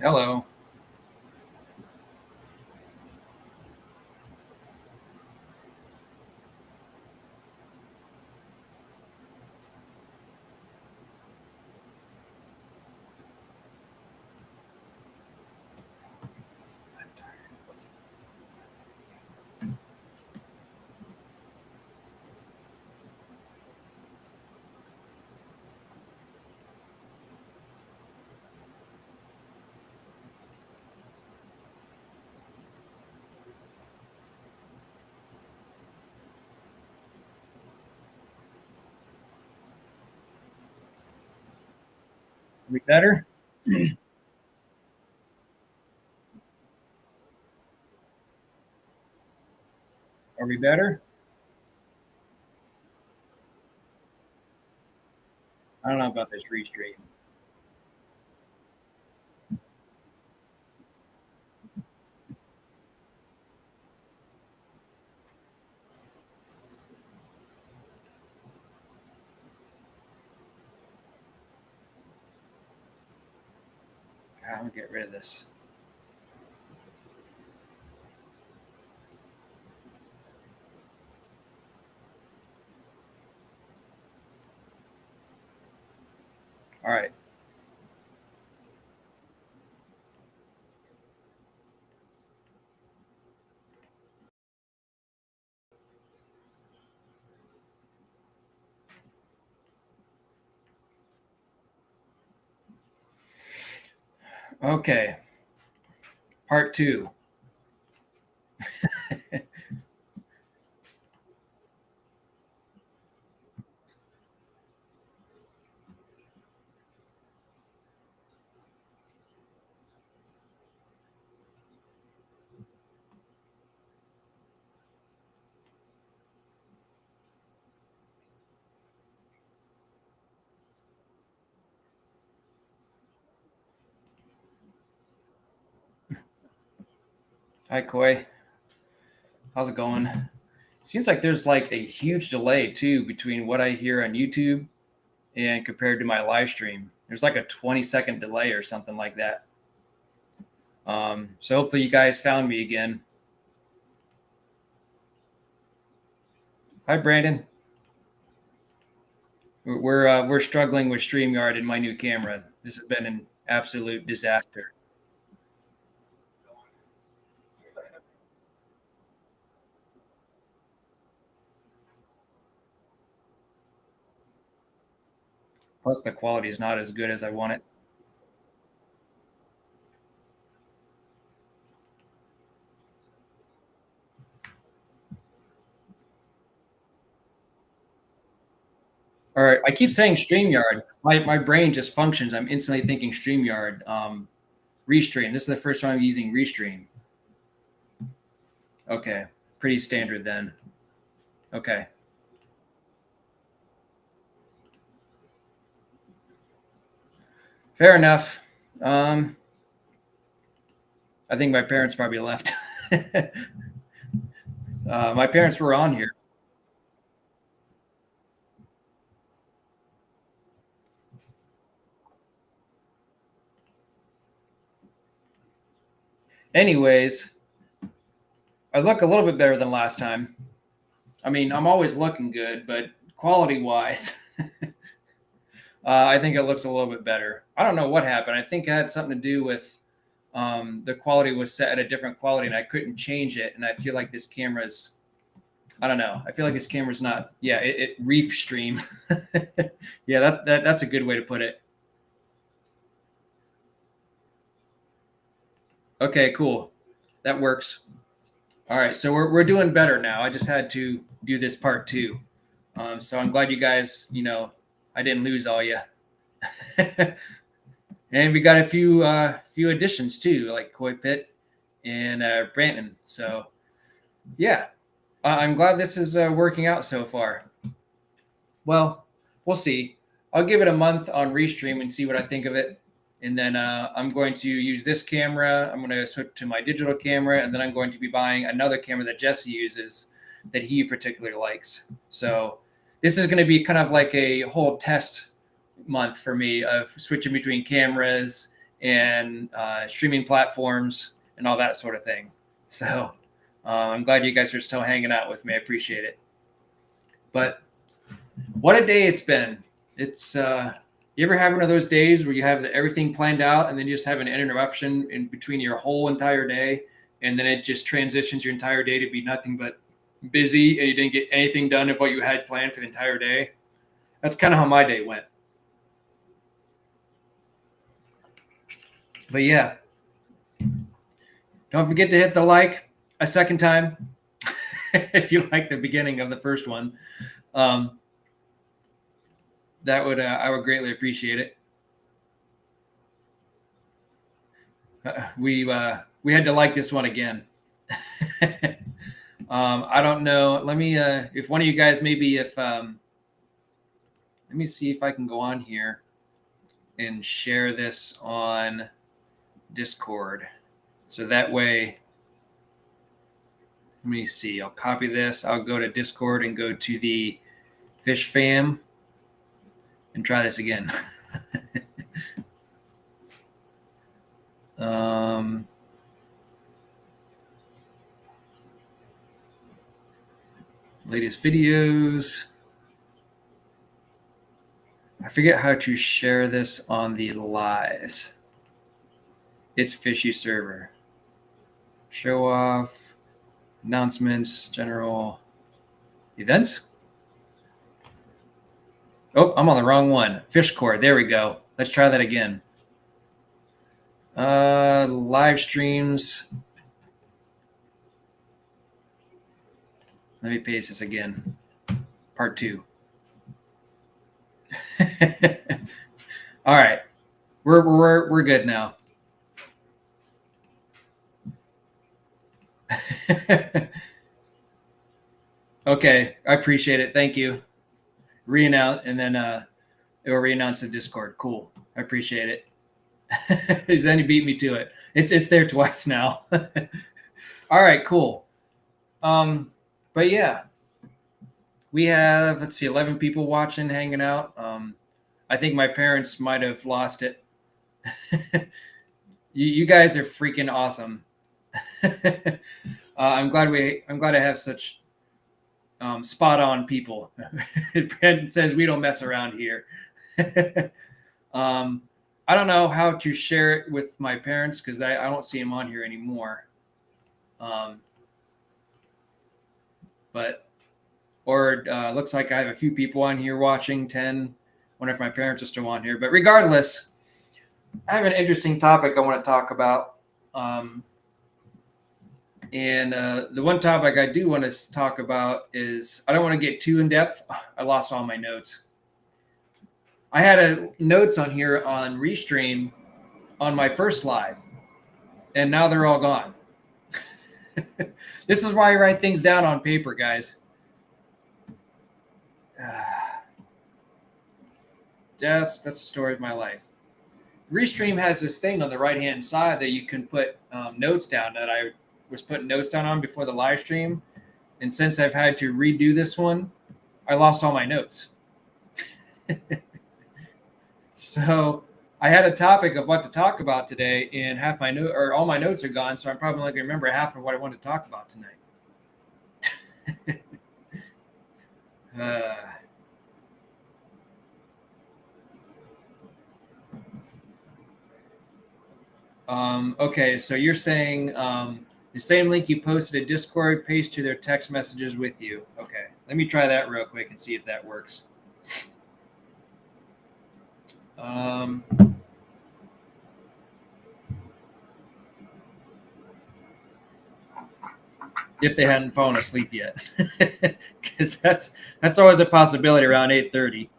Hello. Are we better? Are we better? I don't know about this restream. God, I'm gonna get rid of this. All right. Okay. Part two. Hi, Koi. How's it going? Seems like there's like a huge delay too between what I hear on YouTube and compared to my live stream. There's like a 20-second delay or something like that. So hopefully you guys found me again. Hi, Brandon. We're struggling with StreamYard and my new camera. This has been an absolute disaster. Plus, the quality is not as good as I want it. All right, I keep saying StreamYard. My brain just functions. I'm instantly thinking StreamYard. Restream. This is the first time I'm using Restream. Okay, pretty standard then. Okay, fair enough. I think my parents probably left. My parents were on here. Anyways, I look a little bit better than last time. I mean, I'm always looking good, but quality wise, I think it looks a little bit better. I don't know what happened. I think it had something to do with the quality was set at a different quality and I couldn't change it. And I feel like this camera's, I don't know. I feel like this camera's not, yeah, it reef stream. Yeah, that's a good way to put it. Okay, cool. That works. All right. So we're doing better now. I just had to do this part two. So I'm glad you guys, I didn't lose all you. And we got a few additions too, like Koi Pit and Branton. So yeah, I'm glad this is working out so far. Well, we'll see. I'll give it a month on Restream and see what I think of it. And then I'm going to use this camera. I'm going to switch to my digital camera, and then I'm going to be buying another camera that Jesse uses that he particularly likes. So this is going to be kind of like a whole test month for me of switching between cameras and streaming platforms and all that sort of thing. So I'm glad you guys are still hanging out with me. I appreciate it. But what a day it's been. It's you ever have one of those days where you have everything planned out and then you just have an interruption in between your whole entire day, and then it just transitions your entire day to be nothing but busy, and you didn't get anything done of what you had planned for the entire day? That's kind of how my day went. But yeah, don't forget to hit the like a second time if you like the beginning of the first one. That would I would greatly appreciate it. We had to like this one again. I don't know. Let me if one of you guys maybe if let me see if I can go on here and share this on Discord. So that way, let me see. I'll copy this. I'll go to Discord and go to the Fish Fam and try this again. Latest videos. I forget how to share this on the lives. It's Fishy server. Show off, announcements, general events. Oh, I'm on the wrong one. Fishcore. There we go. Let's try that again. Live streams. Let me paste this again. Part 2. All right. We're good now. Okay, I appreciate it. Thank you. Re-announce, and then it will re-announce in Discord. Cool. I appreciate it. Then he beat me to it. It's there twice now. All right, cool. But yeah, we have, let's see, 11 people watching, hanging out. I think my parents might have lost it. You guys are freaking awesome. I'm glad I have such spot on people. Brandon says we don't mess around here. I don't know how to share it with my parents because I don't see them on here anymore. But looks like I have a few people on here watching, 10. Wonder if my parents are still on here. But regardless, I have an interesting topic I want to talk about. And the one topic I do want to talk about is, I don't want to get too in depth. I lost all my notes. I had notes on here on Restream on my first live, and now they're all gone. This is why I write things down on paper, guys. That's the story of my life. Restream has this thing on the right-hand side that you can put notes down, that I was putting notes down on before the live stream. And since I've had to redo this one, I lost all my notes. So I had a topic of what to talk about today, and all my notes are gone. So I'm probably only going to remember half of what I wanted to talk about tonight. Okay, so you're saying the same link you posted at Discord, paste to their text messages with you. Okay, let me try that real quick and see if that works. If they hadn't fallen asleep yet, because that's always a possibility around 8:30.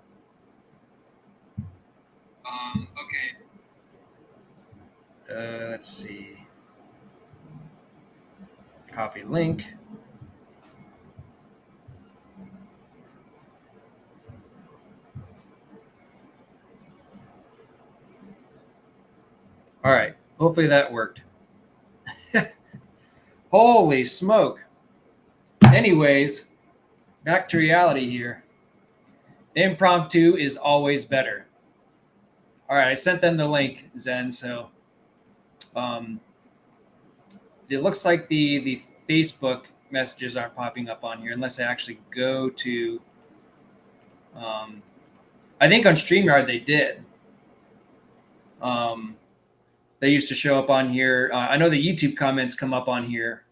Okay. Let's see. Copy link. All right. Hopefully that worked. Holy smoke. Anyways, back to reality here. Impromptu is always better. All right, I sent them the link, Zen, so it looks like the Facebook messages aren't popping up on here unless I actually go to. I think on StreamYard they did. They used to show up on here. I know the YouTube comments come up on here,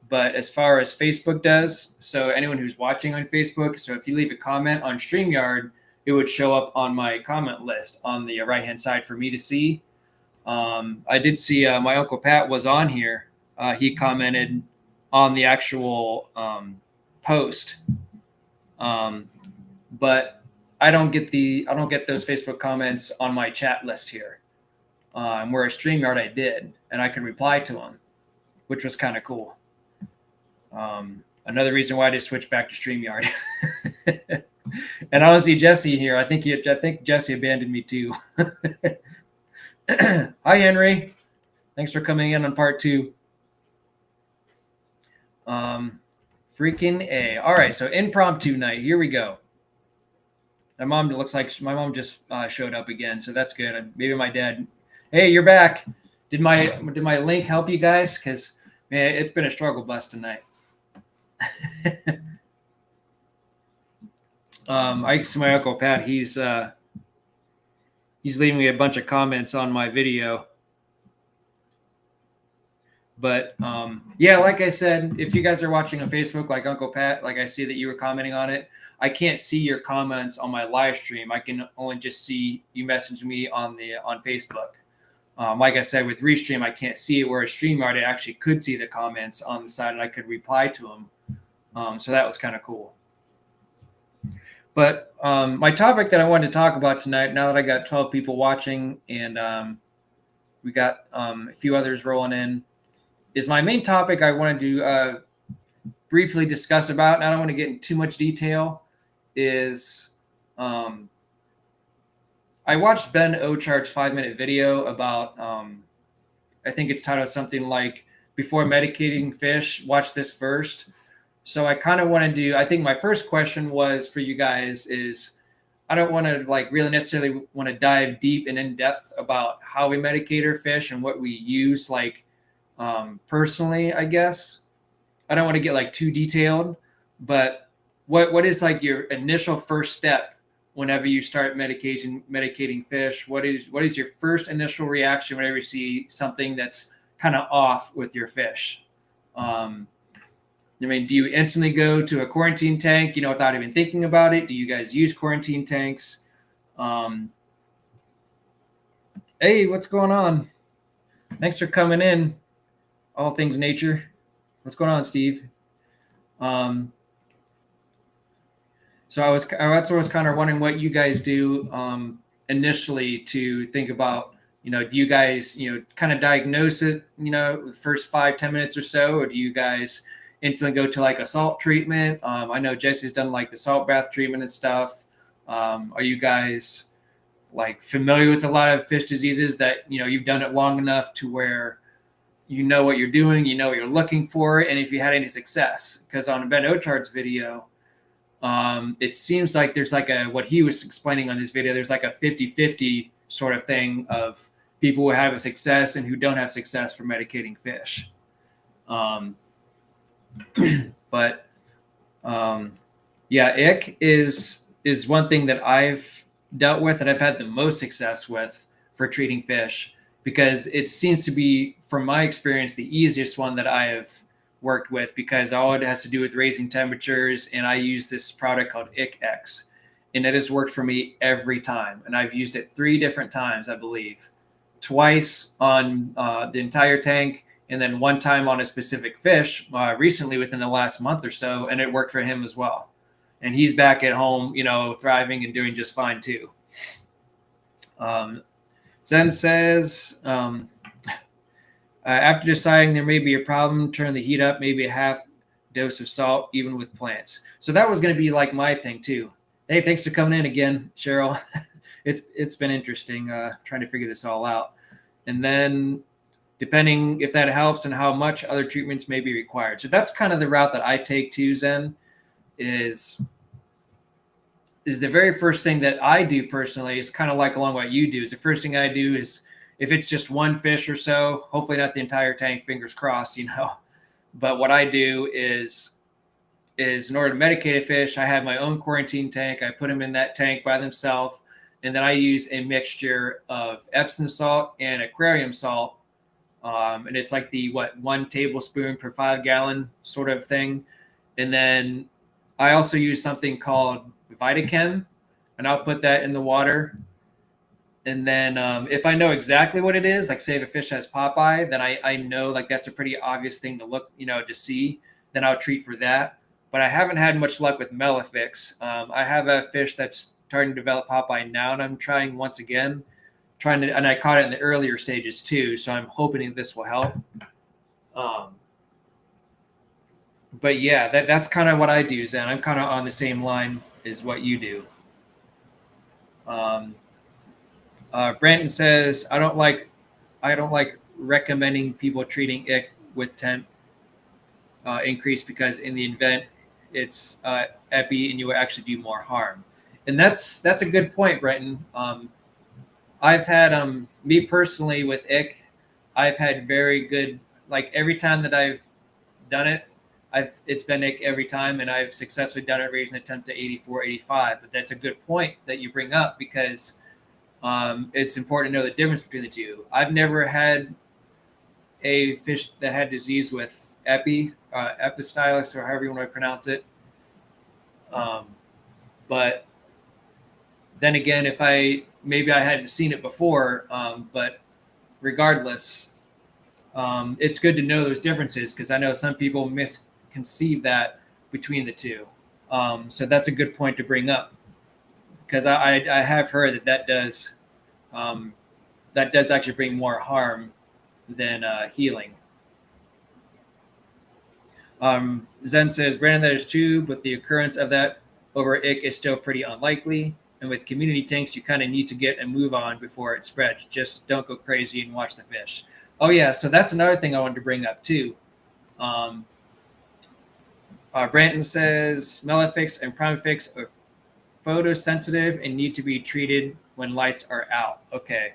but as far as Facebook does, so anyone who's watching on Facebook, so if you leave a comment on StreamYard, it would show up on my comment list on the right-hand side for me to see. I did see my Uncle Pat was on here. He commented on the actual post, but I don't get those Facebook comments on my chat list here. Whereas StreamYard I did, and I could reply to them, which was kind of cool. Another reason why I just switched back to StreamYard. And I don't see Jesse here. I think Jesse abandoned me too. Hi, Henry. Thanks for coming in on part 2. Freaking A. All right, so impromptu night. Here we go. It looks like my mom just showed up again, so that's good. Maybe my dad. Hey, you're back. Did my link help you guys? Because man, it's been a struggle bus tonight. I see my Uncle Pat. He's leaving me a bunch of comments on my video. But yeah, like I said, if you guys are watching on Facebook, like Uncle Pat, like I see that you were commenting on it, I can't see your comments on my live stream. I can only just see you message me on Facebook. Like I said, with Restream, I can't see it. Whereas StreamYard, I actually could see the comments on the side, and I could reply to them. So that was kind of cool. But my topic that I wanted to talk about tonight, now that I got 12 people watching and we got a few others rolling in, is my main topic I wanted to briefly discuss about, and I don't want to get into too much detail, is I watched Ben Ochart's 5-minute video about, I think it's titled something like, Before Medicating Fish, Watch This First. So I kind of want to do, I think my first question was for you guys is, I don't want to like really necessarily want to dive deep and in depth about how we medicate our fish and what we use like personally, I guess. I don't want to get like too detailed, but what is like your initial first step whenever you start medicating fish? What is your first initial reaction whenever you see something that's kind of off with your fish? I mean, do you instantly go to a quarantine tank, without even thinking about it? Do you guys use quarantine tanks? Hey, what's going on? Thanks for coming in. All things nature. What's going on, Steve? So that's what I was kind of wondering what you guys do initially to think about, do you guys, kind of diagnose it, the first 5-10 minutes or so, or do you guys instantly go to like a salt treatment? I know Jesse's done like the salt bath treatment and stuff. Are you guys like familiar with a lot of fish diseases that, you've done it long enough to where you know what you're doing, you know what you're looking for, and if you had any success? Because on Ben Ochart's video, it seems like there's like what he was explaining on this video, there's like a 50-50 sort of thing of people who have a success and who don't have success for medicating fish. But yeah, ick is one thing that I've dealt with and I've had the most success with for treating fish, because it seems to be, from my experience, the easiest one that I have worked with, because all it has to do with raising temperatures, and I use this product called IckX, and it has worked for me every time. And I've used it 3 different times, I believe, twice on the entire tank, and then 1 time on a specific fish recently within the last month or so, and it worked for him as well. And he's back at home, thriving and doing just fine too. Zen says, after deciding there may be a problem, turn the heat up, maybe a half dose of salt, even with plants. So that was going to be like my thing too. Hey, thanks for coming in again, Cheryl. It's been interesting trying to figure this all out. And then depending if that helps and how much, other treatments may be required. So that's kind of the route that I take too, Zen, is the very first thing that I do personally is kind of like along what you do. Is the first thing I do is if it's just one fish or so, hopefully not the entire tank, fingers crossed, But what I do is in order to medicate a fish, I have my own quarantine tank. I put them in that tank by themselves, and then I use a mixture of Epsom salt and aquarium salt. And it's like the 1 tablespoon per 5 gallon sort of thing. And then I also use something called Vitachem, and I'll put that in the water. And then if I know exactly what it is, like say if a fish has Popeye, then I know like that's a pretty obvious thing to look, to see. Then I'll treat for that. But I haven't had much luck with Melifix. I have a fish that's starting to develop Popeye now, and I'm trying once again, and I caught it in the earlier stages too. So I'm hoping this will help. But yeah, that's kind of what I do, Zen. I'm kind of on the same line as what you do. Brandon says, I don't like recommending people treating ick with temp increase because in the event it's epi and you will actually do more harm. And that's a good point, Brenton. I've had me personally with ick, I've had very good, like every time that I've done it, it's been ick every time, and I've successfully done it, raising a temp to 84, 85. But that's a good point that you bring up because it's important to know the difference between the two. I've never had a fish that had disease with Epistylus, or however you want to pronounce it. But then again, maybe I hadn't seen it before, but regardless, it's good to know those differences because I know some people misconceive that between the two. So that's a good point to bring up because I have heard that does actually bring more harm than healing. Zen says, Brandon, that is true, but the occurrence of that over ick is still pretty unlikely. And with community tanks, you kind of need to get a move on before it spreads. Just don't go crazy and watch the fish. Oh, yeah. So that's another thing I wanted to bring up, too. Branton says, Melifix and Primefix are photosensitive and need to be treated when lights are out. Okay.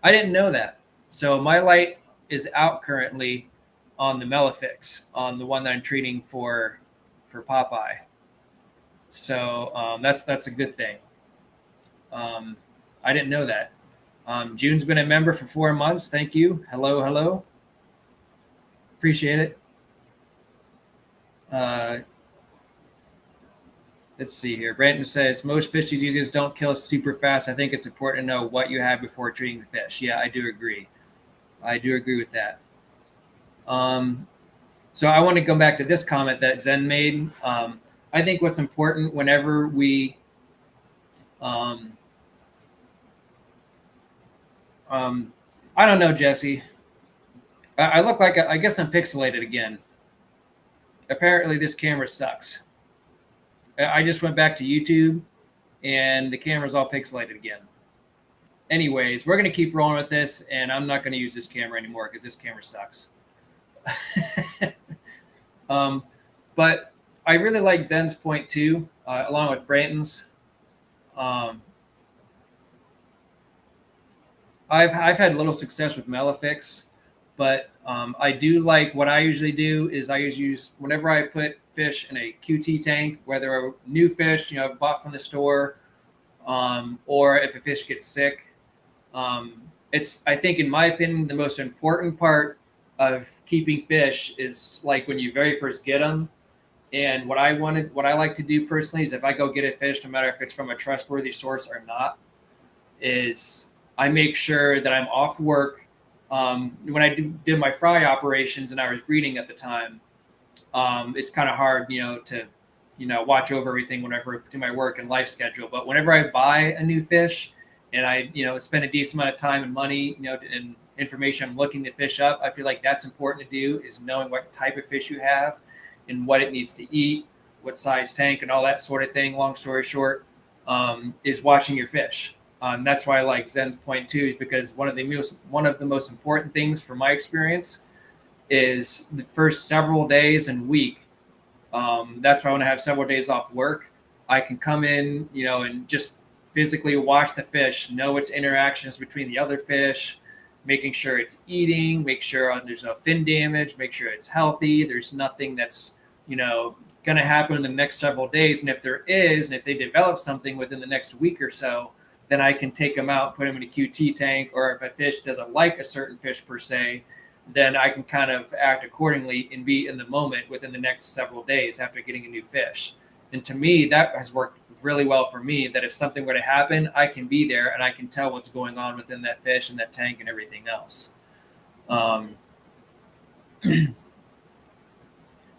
I didn't know that. So my light is out currently on the Melifix, on the one that I'm treating for Popeye. So that's a good thing. I didn't know that. June's been a member for 4 months. Thank you. Hello. Appreciate it. Let's see here. Brandon says, most fish diseases don't kill super fast. I think it's important to know what you have before treating the fish. Yeah, I do agree. With that. So I want to go back to this comment that Zen made. I think what's important whenever we I don't know, Jesse. I look like I guess I'm pixelated again. Apparently this camera sucks. I just went back to YouTube and the camera's all pixelated again. Anyways, we're going to keep rolling with this, and I'm not going to use this camera anymore because this camera sucks. But I really like Zen's point too, along with Branton's. I've had little success with Melifix, but I do like what I usually do is I usually use whenever I put fish in a QT tank, whether a new fish, bought from the store, or if a fish gets sick. It's, I think, in my opinion, the most important part of keeping fish is like when you very first get them. And what I like to do personally is if I go get a fish, no matter if it's from a trustworthy source or not, is I make sure that I'm off work. When I did my fry operations and I was breeding at the time, it's kind of hard, to, watch over everything whenever I do my work and life schedule. But whenever I buy a new fish and I, spend a decent amount of time and money, and information on looking the fish up, I feel like that's important to do, is knowing what type of fish you have and what it needs to eat, what size tank and all that sort of thing. Long story short, is watching your fish. That's why I like Zen's point too, is because one of the most important things from my experience is the first several days and week. That's why when I have several days off work, I can come in, and just physically watch the fish, know its interactions between the other fish, making sure it's eating, make sure there's no fin damage, make sure it's healthy. There's nothing that's, going to happen in the next several days. And if there is, and if they develop something within the next week or so, then I can take them out, put them in a QT tank, or if a fish doesn't like a certain fish per se, then I can kind of act accordingly and be in the moment within the next several days after getting a new fish. And to me, that has worked really well for me, that if something were to happen, I can be there and I can tell what's going on within that fish and that tank and everything else.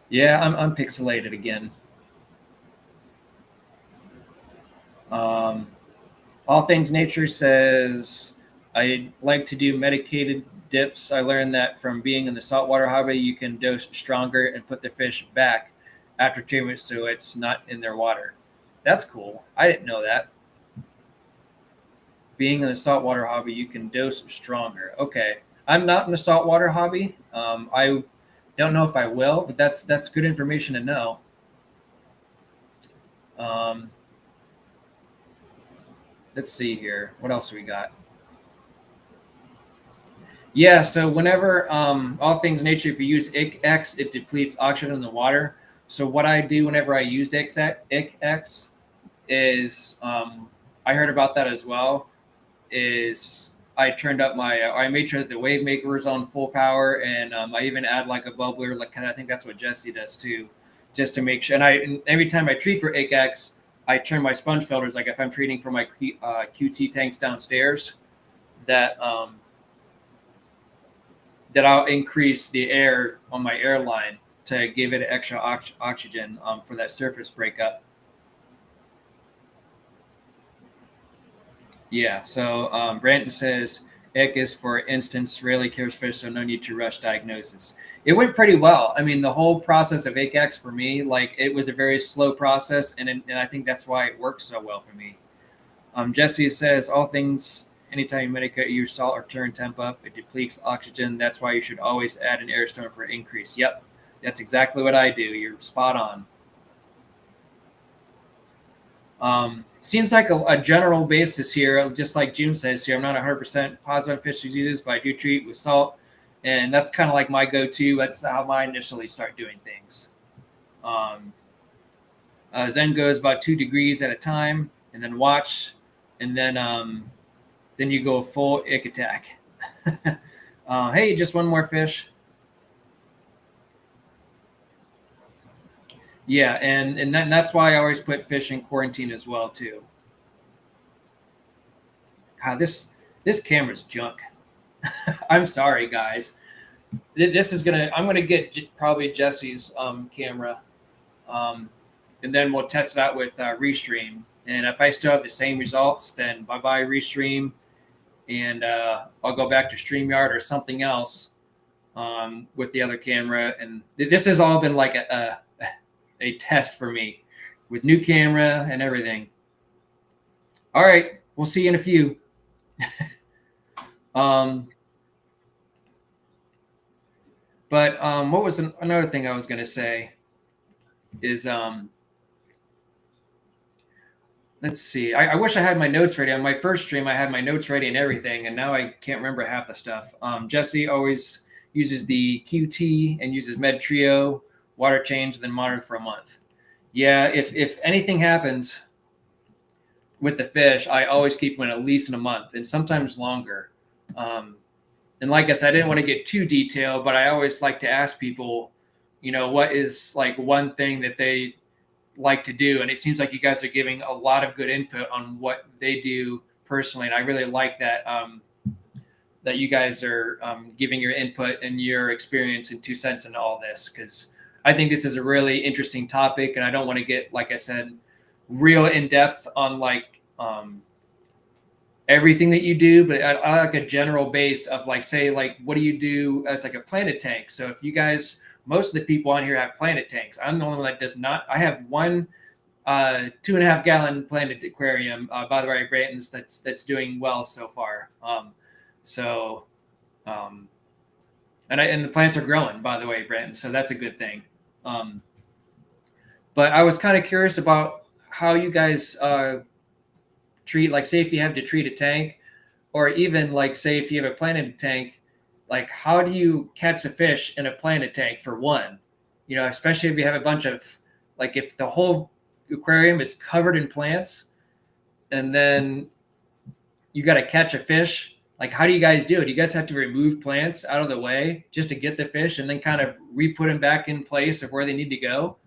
Yeah, I'm pixelated again. All Things Nature says, I like to do medicated dips. I learned that from being in the saltwater hobby, you can dose stronger and put the fish back after treatment so it's not in their water. That's cool. I didn't know that. Being in the saltwater hobby, you can dose stronger. Okay. I'm not in the saltwater hobby. I don't know if I will, but that's good information to know. Let's see here. What else we got? Yeah, so whenever All Things Nature, if you use ICX, it depletes oxygen in the water. So what I do whenever I use ICX is, I heard about that as well, is I turned up I made sure that the wave maker was on full power, and I even add like a bubbler, like I think that's what Jesse does too, just to make sure. And every time I treat for ICX, I turn my sponge filters, like if I'm treating for my QT tanks downstairs, that that I'll increase the air on my airline to give it extra oxygen for that surface breakup. Yeah. So Brandon says ick is, for instance, rarely cures fish, so no need to rush diagnosis. It went pretty well. I mean, the whole process of ICX for me, like it was a very slow process, and I think that's why it works so well for me. Jesse says, all things, anytime you medicate, use salt or turn temp up, it depletes oxygen. That's why you should always add an air stone for increase. Yep, that's exactly what I do. You're spot on. Seems like a general basis here, just like June says here. I'm not 100% positive on fish diseases, but I do treat with salt, and that's kind of like my go-to. That's how I initially start doing things. Zen goes about 2 degrees at a time, and then watch, and then you go full ick attack. Hey, just one more fish. Yeah, and that's why I always put fish in quarantine as well too. God, this camera's junk. I'm sorry, guys. This is I'm gonna get probably Jesse's camera, and then we'll test it out with Restream. And if I still have the same results, then bye bye Restream, and I'll go back to StreamYard or something else with the other camera. And this has all been like a test for me with new camera and everything. All right, we'll see you in a few. But what was another thing I was going to say is, let's see. I wish I had my notes ready. On my first stream, I had my notes ready and everything, and now I can't remember half the stuff. Jesse always uses the QT and uses Med Trio, water change, then monitor for a month. Yeah, if anything happens with the fish, I always keep them at least in a month, and sometimes longer. And like I said, I didn't want to get too detailed, but I always like to ask people, what is like one thing that they like to do. And it seems like you guys are giving a lot of good input on what they do personally. And I really like that, that you guys are giving your input and your experience and 2 cents into all this, because I think this is a really interesting topic. And I don't want to get, like I said, real in depth on like everything that you do, but I like a general base of like, say, like, what do you do as like a planted tank? So if you guys, most of the people on here have planted tanks. I'm the only one that does not. I have one 2.5 gallon planted aquarium, by the way, Brayton's, that's doing well so far. And the plants are growing, by the way, Brandon. So that's a good thing. But I was kind of curious about how you guys treat, like, say if you have to treat a tank, or even like say if you have a planted tank, like how do you catch a fish in a planted tank for one? You know, especially if you have a bunch of, like if the whole aquarium is covered in plants and then you got to catch a fish. Like, how do you guys do it? Do you guys have to remove plants out of the way just to get the fish and then kind of re-put them back in place of where they need to go?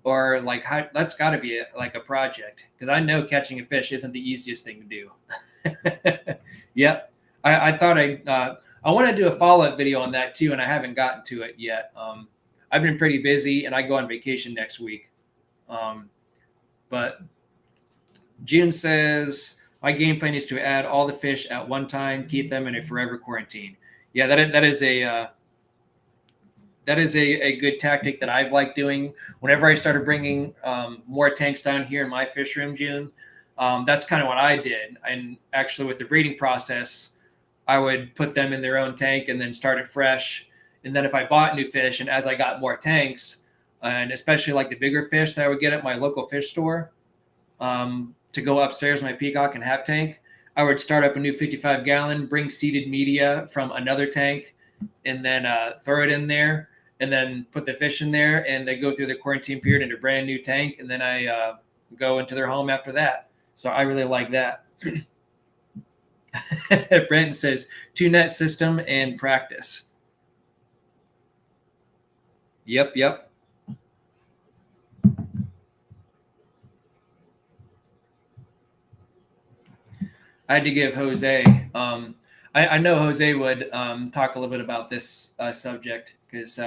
Or like, how, that's got to be like a project, because I know catching a fish isn't the easiest thing to do. Yep. I thought I want to do a follow-up video on that too, and I haven't gotten to it yet. I've been pretty busy, and I go on vacation next week. But June says, my game plan is to add all the fish at one time, keep them in a forever quarantine. Yeah, that is a good tactic that I've liked doing. Whenever I started bringing more tanks down here in my fish room, June, that's kind of what I did. And actually, with the breeding process, I would put them in their own tank and then start it fresh. And then if I bought new fish, and as I got more tanks, and especially like the bigger fish that I would get at my local fish store, to go upstairs in my peacock and hap tank, I would start up a new 55-gallon, bring seeded media from another tank, and then throw it in there, and then put the fish in there, and they go through the quarantine period in a brand new tank, and then I go into their home after that. So I really like that. Brandon says 2-net system and practice. Yep. I had to give Jose. I know Jose would talk a little bit about this subject, because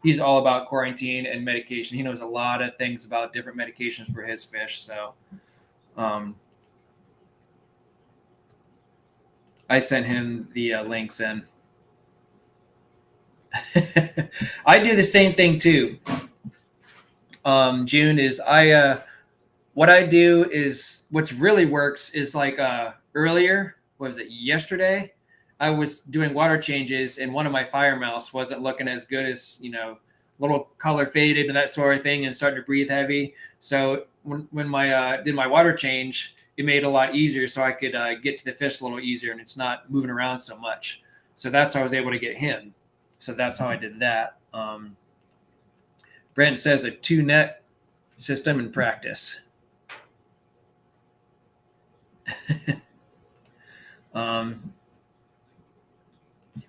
he's all about quarantine and medication. He knows a lot of things about different medications for his fish. So I sent him the links in. I do the same thing too. June is what I do is what's really works is like earlier, was it yesterday? I was doing water changes and one of my fire mouse wasn't looking as good as, a little color faded and that sort of thing and starting to breathe heavy. So when my did my water change, it made it a lot easier so I could get to the fish a little easier and it's not moving around so much. So that's how I was able to get him. So that's how I did that. Brent says a 2-net system in practice.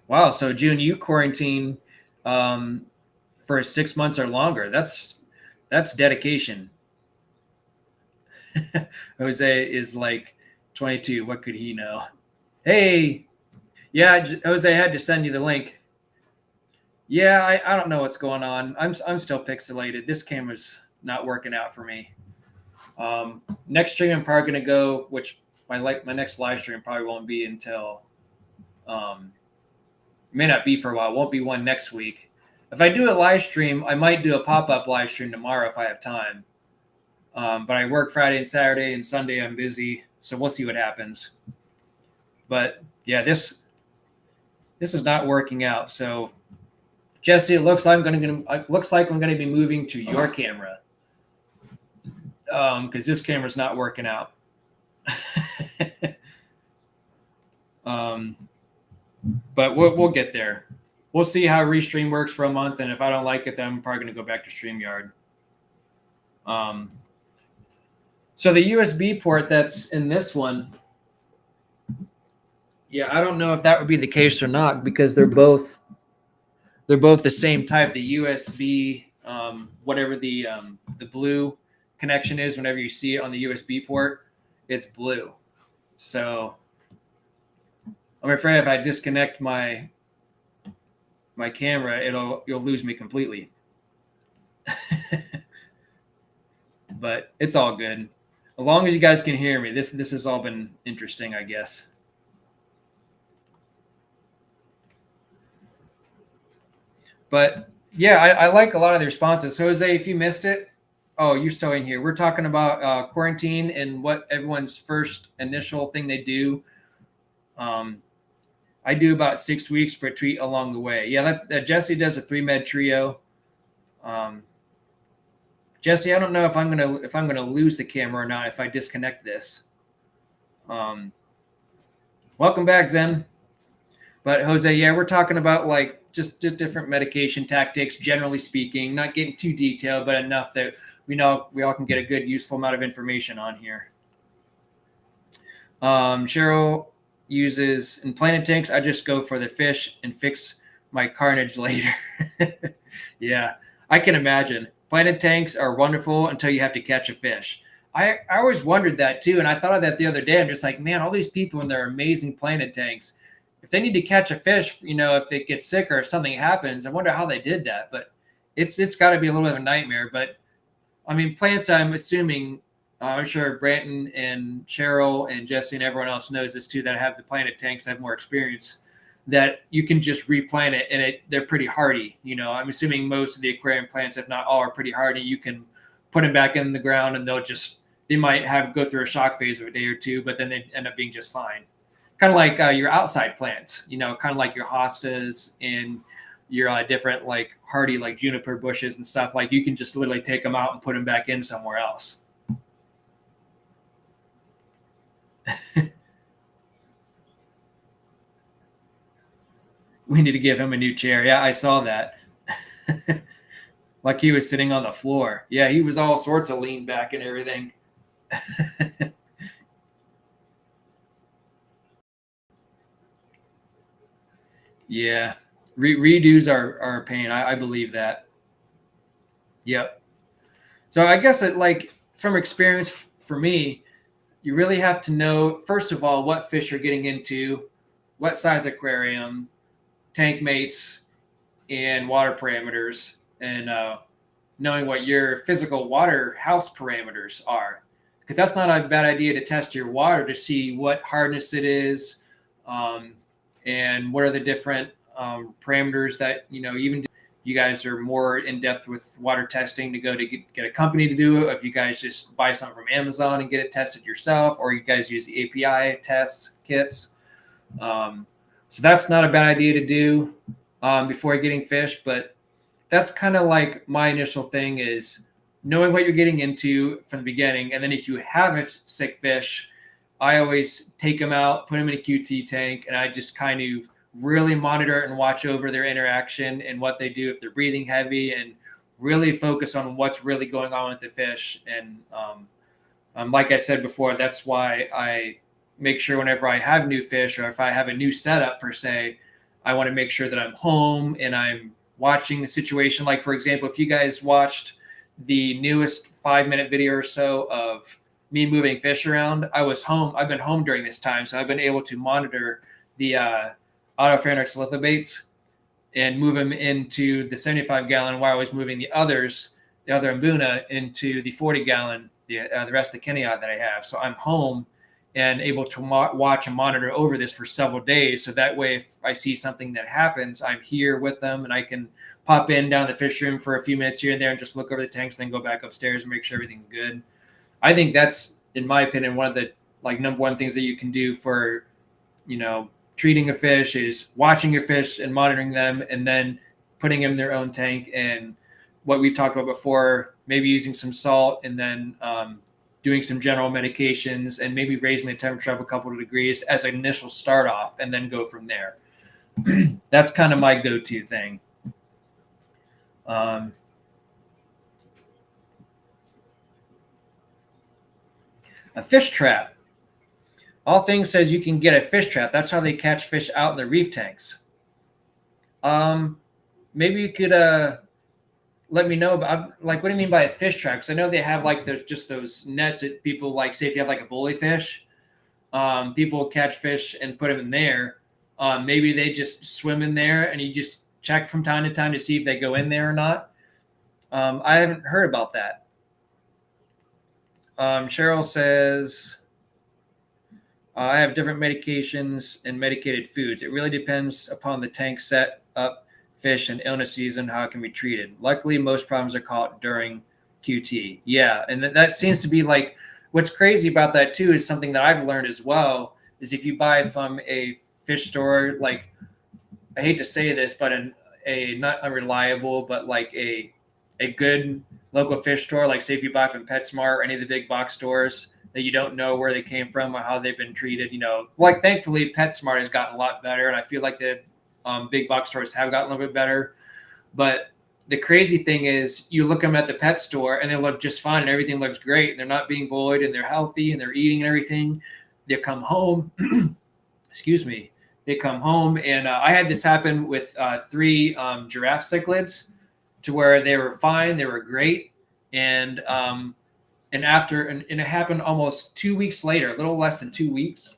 Wow. So June, you quarantine for 6 months or longer. That's dedication. Jose is like 22. What could he know? Hey, yeah, Jose, I had to send you the link. Yeah, I don't know what's going on. I'm still pixelated. This camera's not working out for me. Next stream I'm probably gonna go, which my next live stream probably won't be until may not be for a while. Won't be one next week. If I do a live stream, I might do a pop-up live stream tomorrow if I have time. But I work Friday and Saturday, and Sunday I'm busy, so we'll see what happens. But yeah, this is not working out. So Jesse, it looks like I'm going to be moving to your camera, because this camera's not working out. But we'll get there. We'll see how Restream works for a month, and if I don't like it, then I'm probably going to go back to StreamYard. So the USB port that's in this one, yeah, I don't know if that would be the case or not, because they're both the same type. The USB, whatever the blue connection is, whenever you see it on the USB port, it's blue. So I'm afraid if I disconnect my camera, you'll lose me completely. But it's all good. As long as you guys can hear me, this has all been interesting, I guess. But yeah, I like a lot of the responses. So Jose, if you missed it, oh, you're still in here. We're talking about quarantine and what everyone's first initial thing they do. I do about 6 weeks per treat along the way. Yeah, Jesse does a 3-med trio. Jesse, I don't know if I'm gonna lose the camera or not if I disconnect this. Welcome back, Zen. But Jose, yeah, we're talking about like just different medication tactics, generally speaking, not getting too detailed, but enough that we know we all can get a good, useful amount of information on here. Cheryl uses in planted tanks. I just go for the fish and fix my carnage later. Yeah, I can imagine. Planted tanks are wonderful until you have to catch a fish. I always wondered that too, and I thought of that the other day. I'm just like, man, all these people in their amazing planted tanks, if they need to catch a fish, if it gets sick or if something happens, I wonder how they did that. But it's got to be a little bit of a nightmare. But I mean, plants, I'm assuming, I'm sure Branton and Cheryl and Jesse and everyone else knows this too, that have the planted tanks, have more experience, that you can just replant it and they're pretty hardy. I'm assuming most of the aquarium plants, if not all, are pretty hardy. You can put them back in the ground and they might go through a shock phase of a day or two, but then they end up being just fine. Kind of like your outside plants, kind of like your hostas and your different like hardy like juniper bushes and stuff. Like you can just literally take them out and put them back in somewhere else. We need to give him a new chair. Yeah, I saw that. Like he was sitting on the floor. Yeah, he was all sorts of lean back and everything. Yeah, redos are a pain. I believe that. Yep. So I guess like from experience for me, you really have to know, first of all, what fish you're getting into, what size aquarium, tank mates, and water parameters, and knowing what your physical water house parameters are. Because that's not a bad idea to test your water to see what hardness it is, um, and what are the different parameters that, even you guys are more in depth with water testing to go to get a company to do it. If you guys just buy something from Amazon and get it tested yourself, or you guys use the API test kits. So that's not a bad idea to do before getting fish, but that's kind of like my initial thing is knowing what you're getting into from the beginning. And then if you have a sick fish, I always take them out, put them in a QT tank, and I just kind of really monitor and watch over their interaction and what they do if they're breathing heavy, and really focus on what's really going on with the fish. And like I said before, that's why I make sure whenever I have new fish, or if I have a new setup per se, I want to make sure that I'm home and I'm watching the situation. Like, for example, if you guys watched the newest 5-minute video or so of me moving fish around, I was home. I've been home during this time, so I've been able to monitor the Autopharynx lithobates and move them into the 75-gallon while I was moving the other Mbuna into the 40-gallon, the rest of the Kenai that I have. So I'm home and able to watch and monitor over this for several days. So that way, if I see something that happens, I'm here with them and I can pop in down the fish room for a few minutes here and there and just look over the tanks, and then go back upstairs and make sure everything's good. I think that's, in my opinion, one of the number one things that you can do for, treating a fish is watching your fish and monitoring them, and then putting them in their own tank. And what we've talked about before, maybe using some salt, and then doing some general medications, and maybe raising the temperature up a couple of degrees as an initial start off, and then go from there. That's kind of my go-to thing. A fish trap. All Things says you can get a fish trap. That's how they catch fish out in the reef tanks. Maybe you could let me know about, like, what do you mean by a fish trap? Because I know they have there's just those nets that people say if you have like a bully fish, people catch fish and put them in there. Maybe they just swim in there and you just check from time to time to see if they go in there or not. I haven't heard about that. Cheryl says, I have different medications and medicated foods. It really depends upon the tank set up, fish, and illness season, how it can be treated. Luckily, most problems are caught during QT. Yeah, and that seems to be what's crazy about that too is something that I've learned as well, is if you buy from a fish store, I hate to say this, but a not unreliable, but a a good local fish store, like say if you buy from PetSmart or any of the big box stores that you don't know where they came from or how they've been treated, like thankfully PetSmart has gotten a lot better, and I feel like the big box stores have gotten a little bit better. But the crazy thing is, you look them at the pet store and they look just fine and everything looks great. And they're not being bullied and they're healthy and they're eating and everything. They come home, excuse me. They come home, and I had this happen with 3 giraffe cichlids, to where they were fine, they were great, and it happened almost 2 weeks later, a little less than 2 weeks,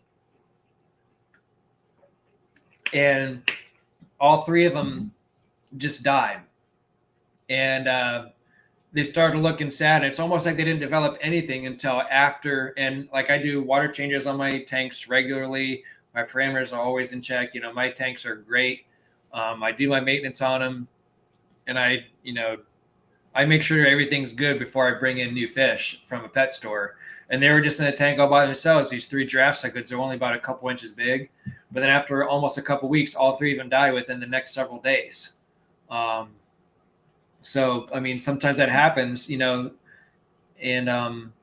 and all 3 of them just died, and they started looking sad. It's almost like they didn't develop anything until after. And like, I do water changes on my tanks regularly. My parameters are always in check. My tanks are great. I do my maintenance on them, and I make sure everything's good before I bring in new fish from a pet store. And they were just in a tank all by themselves. These 3 giraffe cichlids, they're only about a couple inches big. But then after almost a couple weeks, all 3 of them die within the next several days. So, I mean, sometimes that happens, and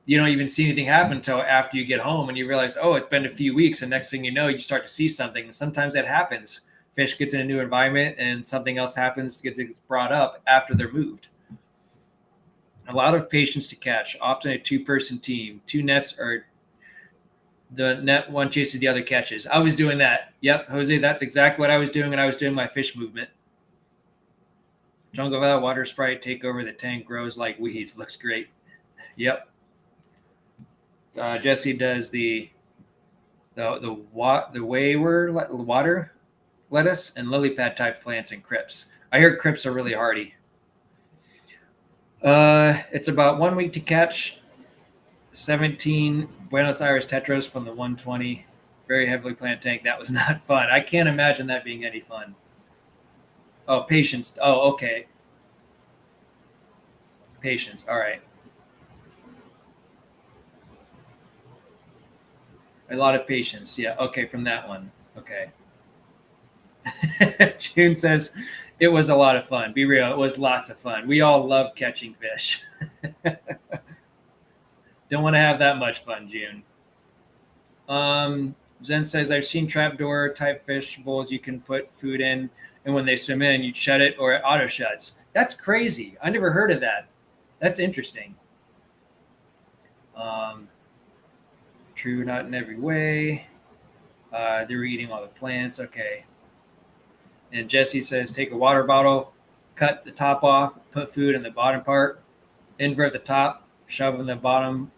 you don't even see anything happen until after you get home and you realize, oh, it's been a few weeks. And next thing you know, you start to see something. And sometimes that happens. Fish gets in a new environment and something else happens, gets brought up after they're moved. A lot of patience to catch, often a 2-person team, 2 nets, or the net one chases the other catches. I was doing that. Yep, Jose, that's exactly what I was doing when I was doing my fish movement. Jungle Valley water sprite take over the tank, grows like weeds. Looks great. Yep. Jesse does the wayward water lettuce and lily pad type plants and crypts. I hear crypts are really hardy. It's about 1 week to catch 17 Buenos Aires tetras from the 120. Very heavily planned tank. That was not fun. I can't imagine that being any fun. Oh, patience. Oh, okay. Patience. All right. A lot of patience. Yeah. Okay. From that one. Okay. June says it was a lot of fun. Be real. It was lots of fun. We all love catching fish. Don't want to have that much fun, June. Zen says, I've seen trapdoor type fish bowls you can put food in, and when they swim in, you shut it or it auto shuts. That's crazy. I never heard of that. That's interesting. True, not in every way. They were eating all the plants. Okay. And Jesse says, take a water bottle, cut the top off, put food in the bottom part, invert the top, shove in the bottom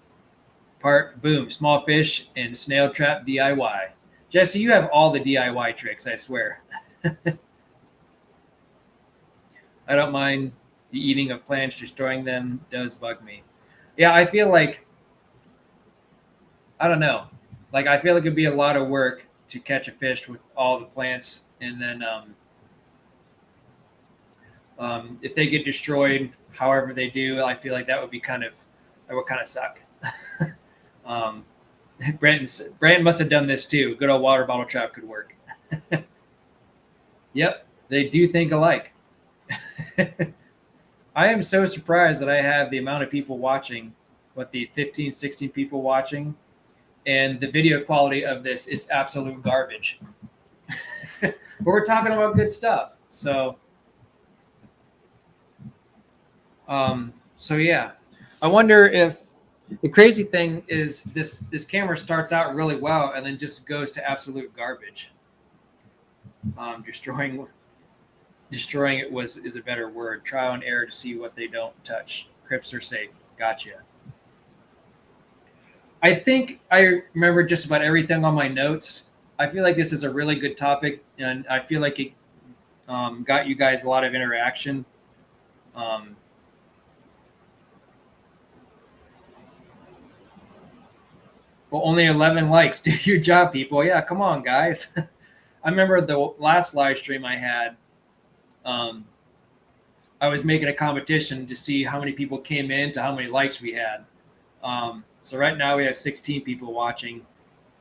part, boom, small fish and snail trap DIY. Jesse, you have all the DIY tricks, I swear. I don't mind the eating of plants, destroying them does bug me. Yeah, I feel like, I don't know. Like, I feel like it'd be a lot of work to catch a fish with all the plants, and then if they get destroyed, however they do, I feel like that would kind of suck. Brandon must have done this too. Good old water bottle trap could work. Yep, they do think alike. I am so surprised that I have the amount of people watching, the 15, 16 people watching, and the video quality of this is absolute garbage. But we're talking about good stuff. So yeah, I wonder if the crazy thing is this camera starts out really well and then just goes to absolute garbage. Destroying it is a better word. Trial and error to see what they don't touch. Crypts are safe. Gotcha. I think I remember just about everything on my notes. I feel like this is a really good topic, and I feel like it got you guys a lot of interaction. Well, only 11 likes. Do your job, people. Yeah, come on, guys. I remember the last live stream I had. I was making a competition to see how many people came in to how many likes we had. So right now we have 16 people watching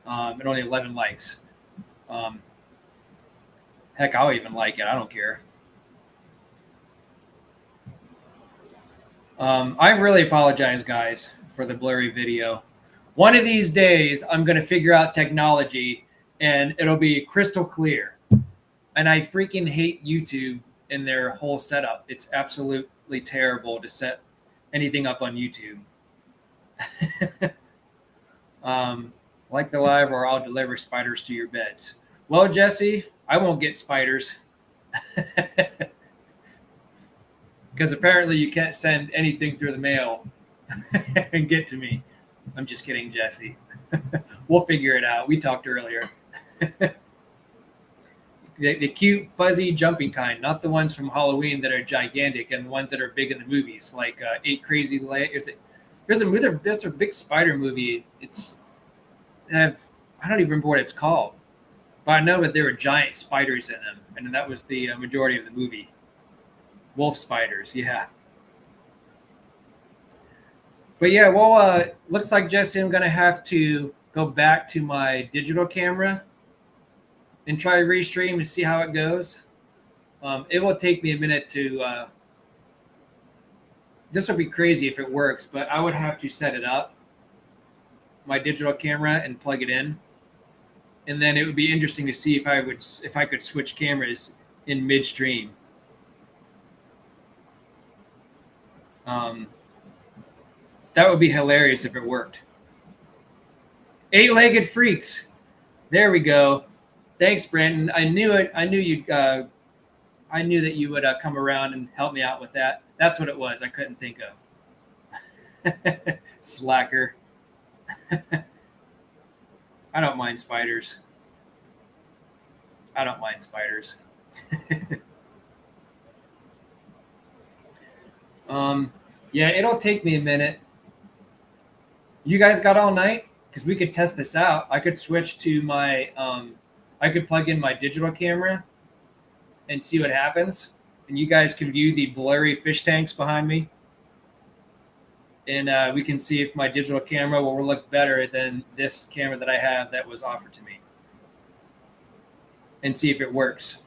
and only 11 likes. Heck, I'll even like it. I don't care. I really apologize, guys, for the blurry video. One of these days, I'm going to figure out technology and it'll be crystal clear. And I freaking hate YouTube and their whole setup. It's absolutely terrible to set anything up on YouTube. Like the live, or I'll deliver spiders to your beds. Well, Jesse, I won't get spiders. Because apparently you can't send anything through the mail and get to me. I'm just kidding, Jesse. We'll figure it out. We talked earlier. The cute, fuzzy, jumping kind, not the ones from Halloween that are gigantic and the ones that are big in the movies, like Eight Crazy Legs. There's a big spider movie. I don't even remember what it's called, but I know that there were giant spiders in them, and that was the majority of the movie. Wolf spiders, yeah. But yeah, well, looks like, Jesse, I'm gonna have to go back to my digital camera and try to restream and see how it goes. It will take me a minute to. This will be crazy if it works, but I would have to set it up, my digital camera, and plug it in, and then it would be interesting to see if I could switch cameras in midstream. Um, that would be hilarious if it worked. Eight-legged freaks. There we go. Thanks, Brandon. I knew it. I knew you'd. I knew that you would come around and help me out with that. That's what it was. I couldn't think of. Slacker. I don't mind spiders. I don't mind spiders. Yeah, it'll take me a minute. You guys got all night? Because we could test this out. I could switch to my. I could plug in my digital camera and see what happens. And you guys can view the blurry fish tanks behind me. And we can see if my digital camera will look better than this camera that I have that was offered to me. And see if it works.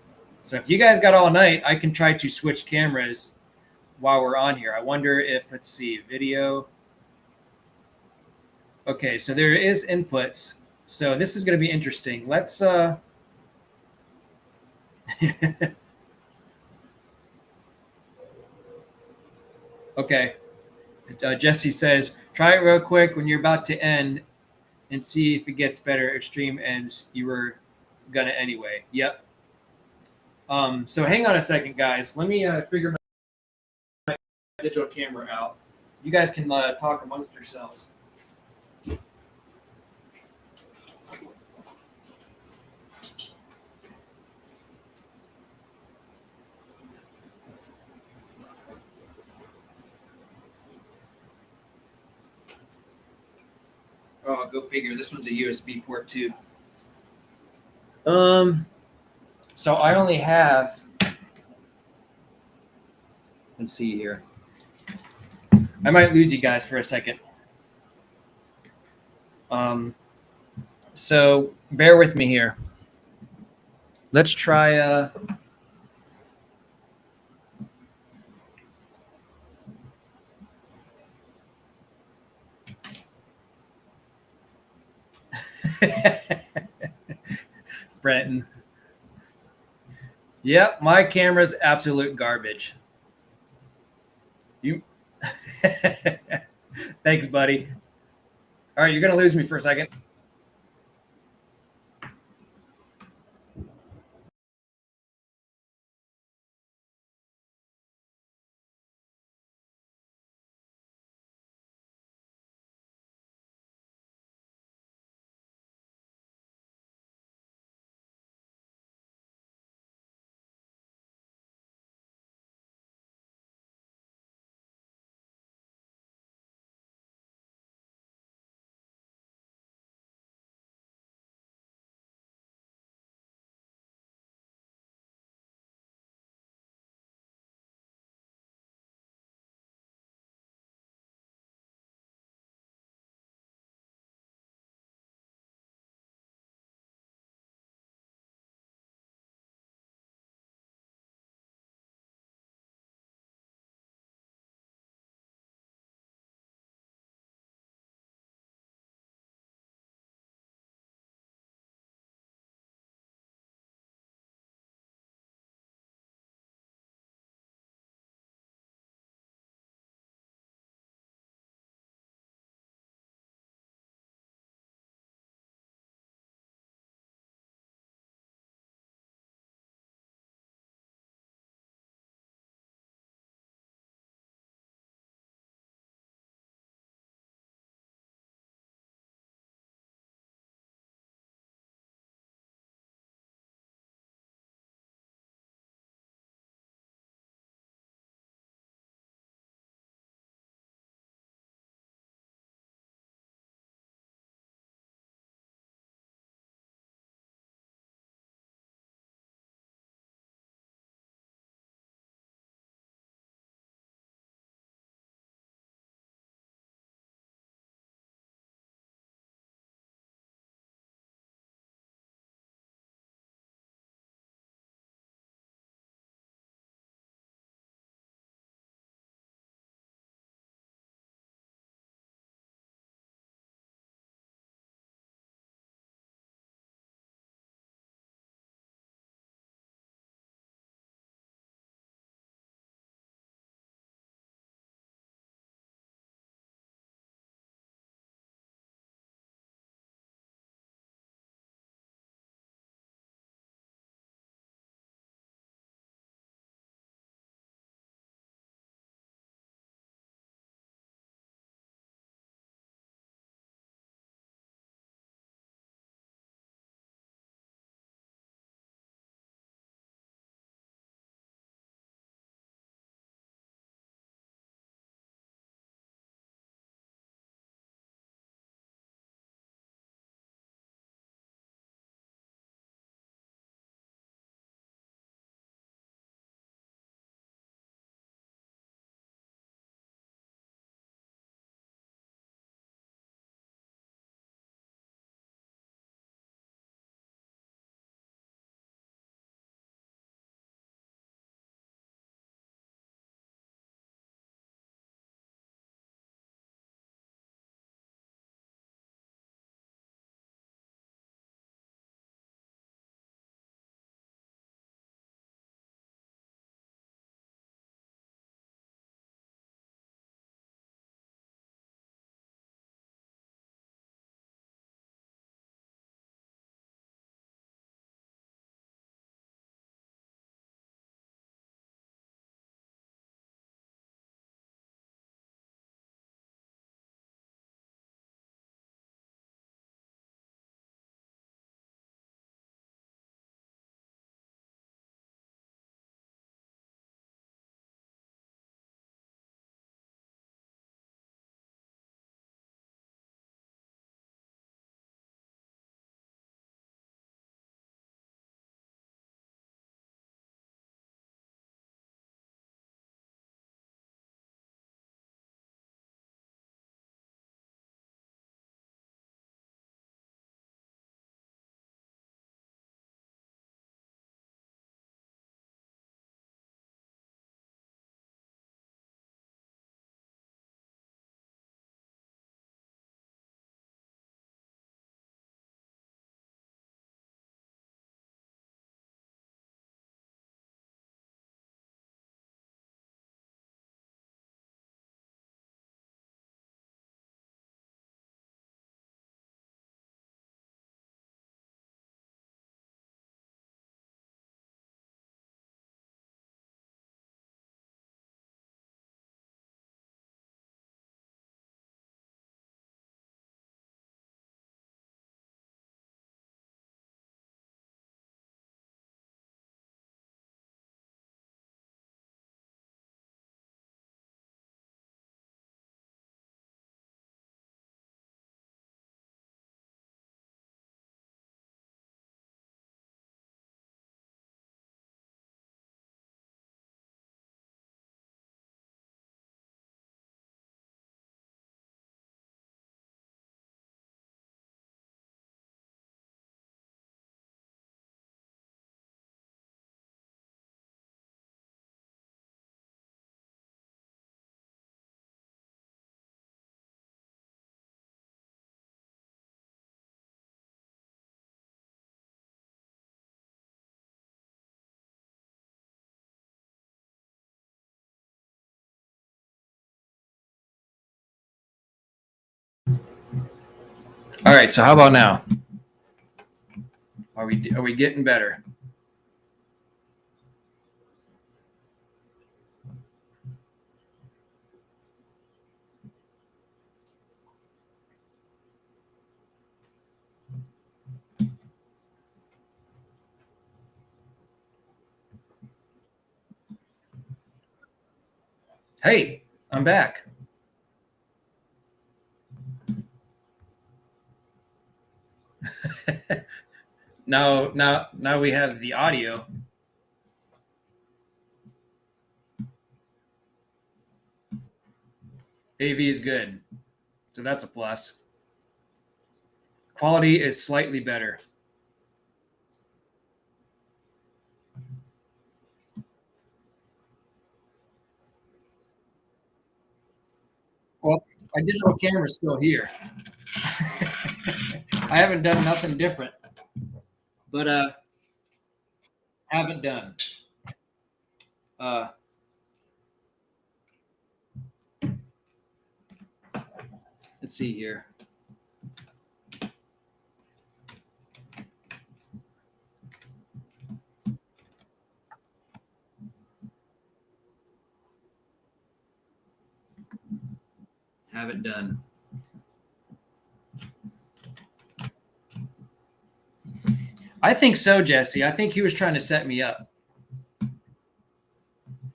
So if you guys got all night, I can try to switch cameras while we're on here. I wonder if, let's see, video. Okay, so there is inputs. So this is going to be interesting. Let's okay. Jesse says, try it real quick when you're about to end and see if it gets better. If stream ends, you were gonna anyway. Yep. So hang on a second, guys. Let me figure my digital camera out. You guys can talk amongst yourselves. Oh, go figure. This one's a USB port too. So I only have. Let's see here. I might lose you guys for a second. So bear with me here. Let's try. Brenton. Yep, my camera's absolute garbage. You. Thanks, buddy. All right, you're gonna lose me for a second. All right. So how about now? Are we getting better? Hey, I'm back. Now we have the audio. AV is good, so that's a plus. Quality is slightly better. Well, my digital camera's still here. I haven't done nothing different, but haven't done. Uh, let's see here. Haven't done. I think so, Jesse. I think he was trying to set me up.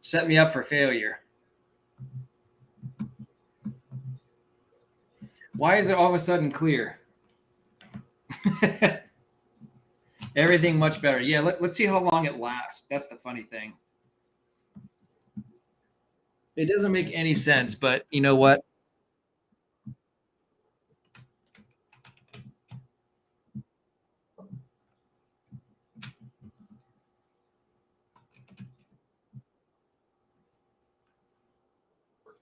Set me up for failure. Why is it all of a sudden clear? Everything much better. Yeah, let's see how long it lasts. That's the funny thing. It doesn't make any sense, but you know what?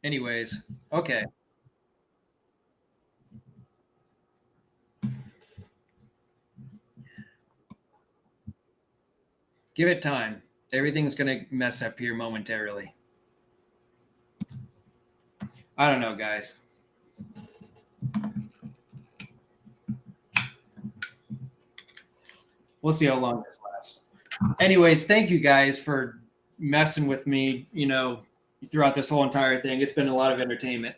Anyways, okay. Give it time. Everything's going to mess up here momentarily. I don't know, guys. We'll see how long this lasts. Anyways, thank you guys for messing with me, throughout this whole entire thing. It's been a lot of entertainment.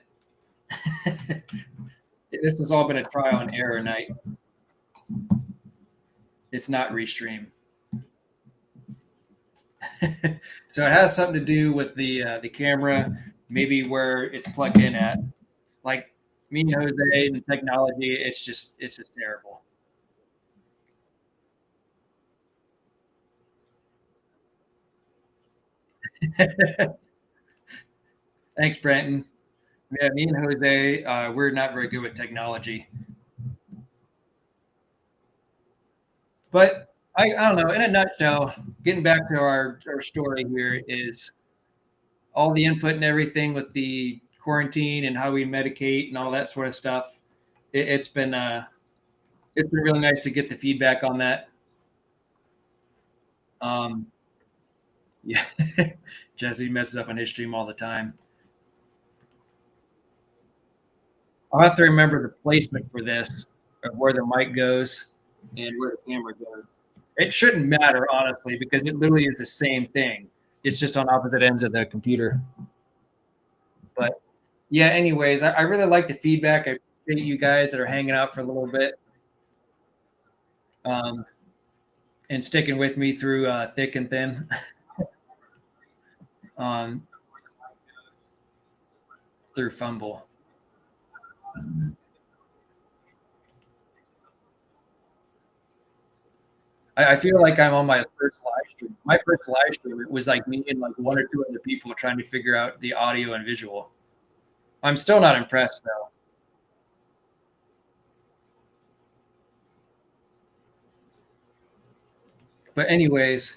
This has all been a trial and error night. It's not restream. So it has something to do with the camera, maybe where it's plugged in at. Like me and Jose and technology, it's just terrible. Thanks, Brenton. Yeah, me and Jose, we're not very good with technology. But I don't know. In a nutshell, getting back to our story here is all the input and everything with the quarantine and how we medicate and all that sort of stuff. It's been really nice to get the feedback on that. Um, yeah, Jesse messes up on his stream all the time. I'll have to remember the placement for this, of where the mic goes and where the camera goes. It shouldn't matter, honestly, because it literally is the same thing. It's just on opposite ends of the computer. But yeah, anyways, I really like the feedback. I appreciate you guys that are hanging out for a little bit, um, and sticking with me through thick and thin. um, Through fumble. I feel like I'm on my first live stream. My first live stream, it was like me and like one or two other people trying to figure out the audio and visual. I'm still not impressed though. But anyways,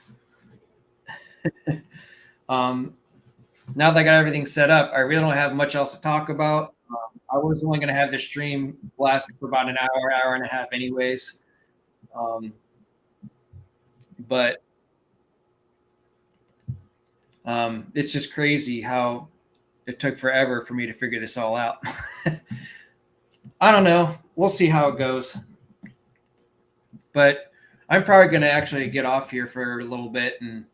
um, now that I got everything set up, I really don't have much else to talk about. I was only going to have the stream last for about an hour, hour and a half, anyways. Um, but it's just crazy how it took forever for me to figure this all out. I don't know. we'll see how it goes. But I'm probably going to actually get off here for a little bit and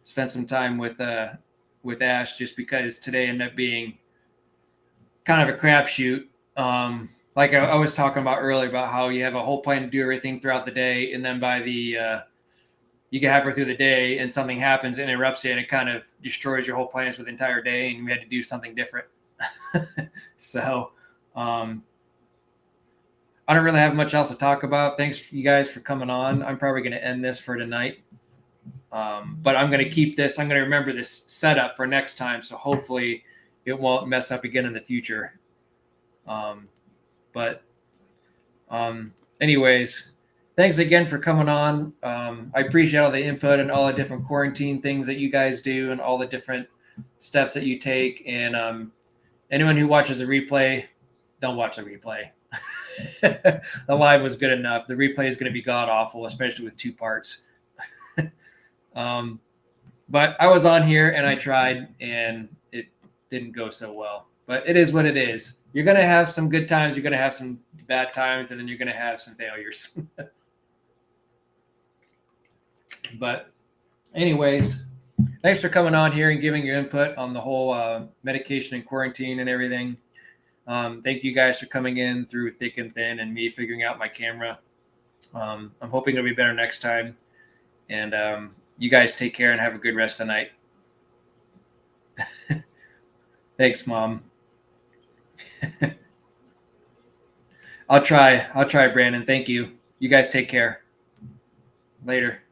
spend some time with Ash, just because today ended up being kind of a crapshoot. Like I was talking about earlier about how you have a whole plan to do everything throughout the day, and then by the you get halfway through the day and something happens, interrupts you, and it kind of destroys your whole plans for the entire day, and you had to do something different. So I don't really have much else to talk about. Thanks you guys for coming on. I'm probably going to end this for tonight. But I'm going to keep this. I'm going to remember this setup for next time. So hopefully it won't mess up again in the future. Anyways, thanks again for coming on. I appreciate all the input and all the different quarantine things that you guys do and all the different steps that you take. And anyone who watches the replay, don't watch the replay. The live was good enough. The replay is going to be god awful, especially with 2 parts. But I was on here and I tried, and it didn't go so well. But it is what it is. You're going to have some good times. You're going to have some bad times, and then you're going to have some failures. But anyways, thanks for coming on here and giving your input on the whole medication and quarantine and everything. Thank you guys for coming in through thick and thin and me figuring out my camera. I'm hoping it'll be better next time. And you guys take care and have a good rest of the night. Thanks, Mom. I'll try, Brandon. Thank you. You guys take care. Later.